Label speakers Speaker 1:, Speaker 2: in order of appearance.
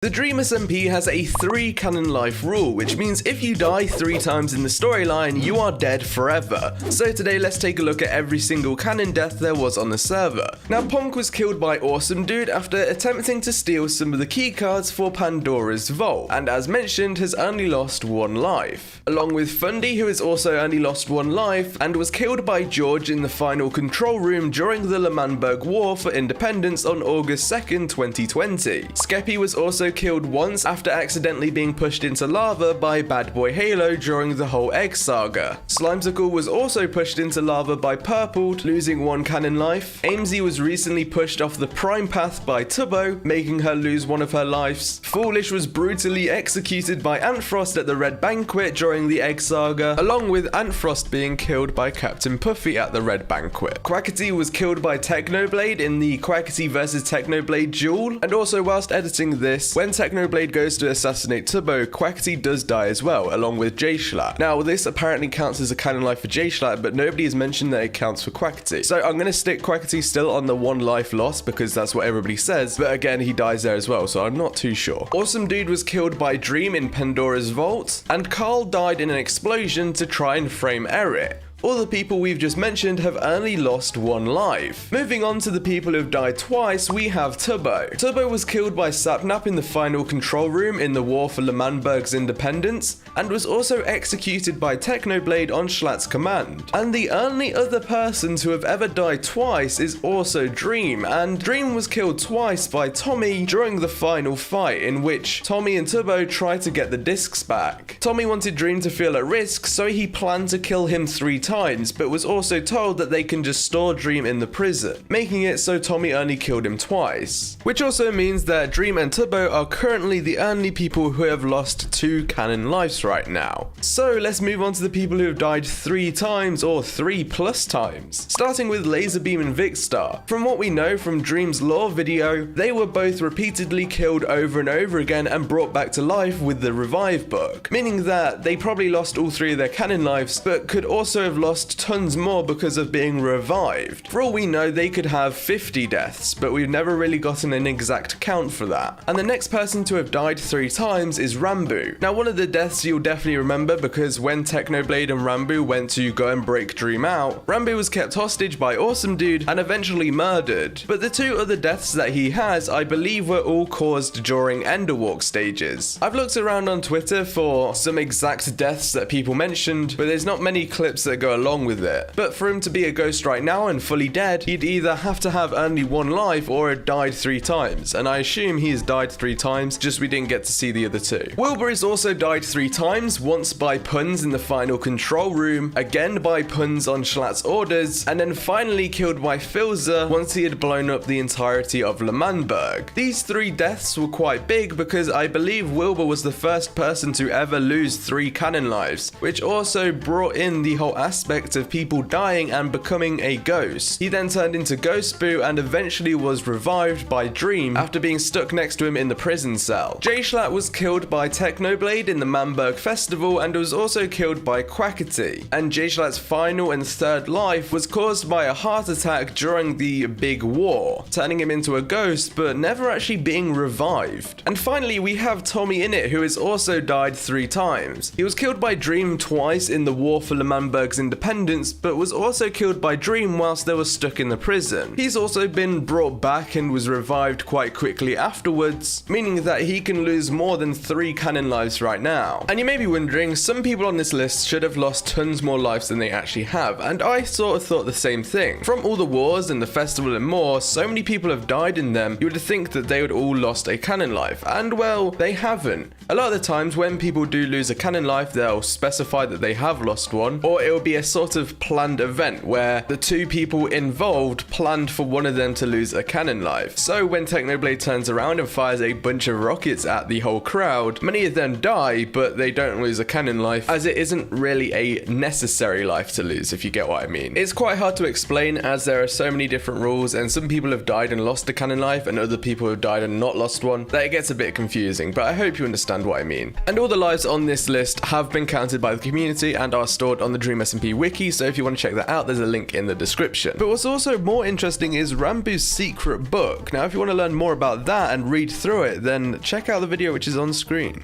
Speaker 1: The Dream SMP has a 3 canon life rule, which means if you die 3 times in the storyline, you are dead forever. So today let's take a look at every single canon death there was on the server. Now Ponk was killed by Awesome Dude after attempting to steal some of the keycards for Pandora's Vault, and as mentioned has only lost 1 life. Along with Fundy, who has also only lost 1 life, and was killed by George in the final control room during the L'Manberg War for Independence on August 2nd, 2020. Skeppy was also killed once after accidentally being pushed into lava by Bad Boy Halo during the whole Egg saga. Slimesicle was also pushed into lava by Purple, losing 1 canon life. Amesy was recently pushed off the Prime Path by Tubbo, making her lose 1 of her lives. Foolish was brutally executed by Antfrost at the Red Banquet during the Egg saga, along with Antfrost being killed by Captain Puffy at the Red Banquet. Quackity was killed by Technoblade in the Quackity vs Technoblade duel, and also whilst editing this, when Technoblade goes to assassinate Tubbo, Quackity does die as well, along with J-Schlatt. Now, this apparently counts as a canon life for J-Schlatt, but nobody has mentioned that it counts for Quackity. So I'm going to stick Quackity still on the 1 life loss, because that's what everybody says, but again, he dies there as well, so I'm not too sure. Awesome Dude was killed by Dream in Pandora's Vault, and Carl died in an explosion to try and frame Eric. All the people we've just mentioned have only lost 1 life. Moving on to the people who've died twice, we have Tubbo. Tubbo was killed by Sapnap in the final control room in the war for L'Manberg's independence, and was also executed by Technoblade on Schlatt's command. And the only other person to have ever died twice is also Dream, and Dream was killed twice by Tommy during the final fight, in which Tommy and Tubbo tried to get the discs back. Tommy wanted Dream to feel at risk, so he planned to kill him 3 times, but was also told that they can just store Dream in the prison, making it so Tommy only killed him twice. Which also means that Dream and Tubbo are currently the only people who have lost 2 canon lives right now. So let's move on to the people who have died 3 times, or 3+ times. Starting with Laserbeam and Vicstar. From what we know from Dream's lore video, they were both repeatedly killed over and over again and brought back to life with the revive book, meaning that they probably lost all 3 of their canon lives, but could also have lost tons more because of being revived. For all we know, they could have 50 deaths, but we've never really gotten an exact count for that. And the next person to have died 3 times is Rambu. Now, one of the deaths you'll definitely remember, because when Technoblade and Rambu went to go and break Dream out, Rambu was kept hostage by Awesome Dude and eventually murdered. But the 2 other deaths that he has, I believe, were all caused during Enderwalk stages. I've looked around on Twitter for some exact deaths that people mentioned, but there's not many clips that go along with it. But for him to be a ghost right now and fully dead, he'd either have to have only 1 life or had died 3 times, and I assume he has died 3 times, just we didn't get to see the other 2. Wilbur's also died 3 times, once by puns in the final control room, again by puns on Schlatt's orders, and then finally killed by Filza once he had blown up the entirety of L'Manberg. These 3 deaths were quite big because I believe Wilbur was the first person to ever lose 3 canon lives, which also brought in the whole aspect of people dying and becoming a ghost. He then turned into Ghost Boo and eventually was revived by Dream after being stuck next to him in the prison cell. J-Schlatt was killed by Technoblade in the Manberg Festival and was also killed by Quackity. And J-Schlatt's final and 3rd life was caused by a heart attack during the Big War, turning him into a ghost but never actually being revived. And finally we have TommyInnit, who has also died 3 times. He was killed by Dream twice in the war for L'Manberg's independence, but was also killed by Dream whilst they were stuck in the prison. He's also been brought back and was revived quite quickly afterwards, meaning that he can lose more than 3 canon lives right now. And you may be wondering, some people on this list should have lost tons more lives than they actually have, and I sort of thought the same thing. From all the wars and the festival and more, so many people have died in them, you would think that they would all lost a canon life, and well, they haven't. A lot of the times when people do lose a canon life, they'll specify that they have lost 1, or it will be a sort of planned event where the 2 people involved planned for one of them to lose a canon life. So when Technoblade turns around and fires a bunch of rockets at the whole crowd, many of them die, but they don't lose a canon life, as it isn't really a necessary life to lose, if you get what I mean. It's quite hard to explain, as there are so many different rules, and some people have died and lost a canon life, and other people have died and not lost one, that it gets a bit confusing, but I hope you understand what I mean. And all the lives on this list have been counted by the community and are stored on the Dream SMP SMP wiki, so if you want to check that out, there's a link in the description. But what's also more interesting is Ranboo's secret book. Now, if you want to learn more about that and read through it, then check out the video which is on screen.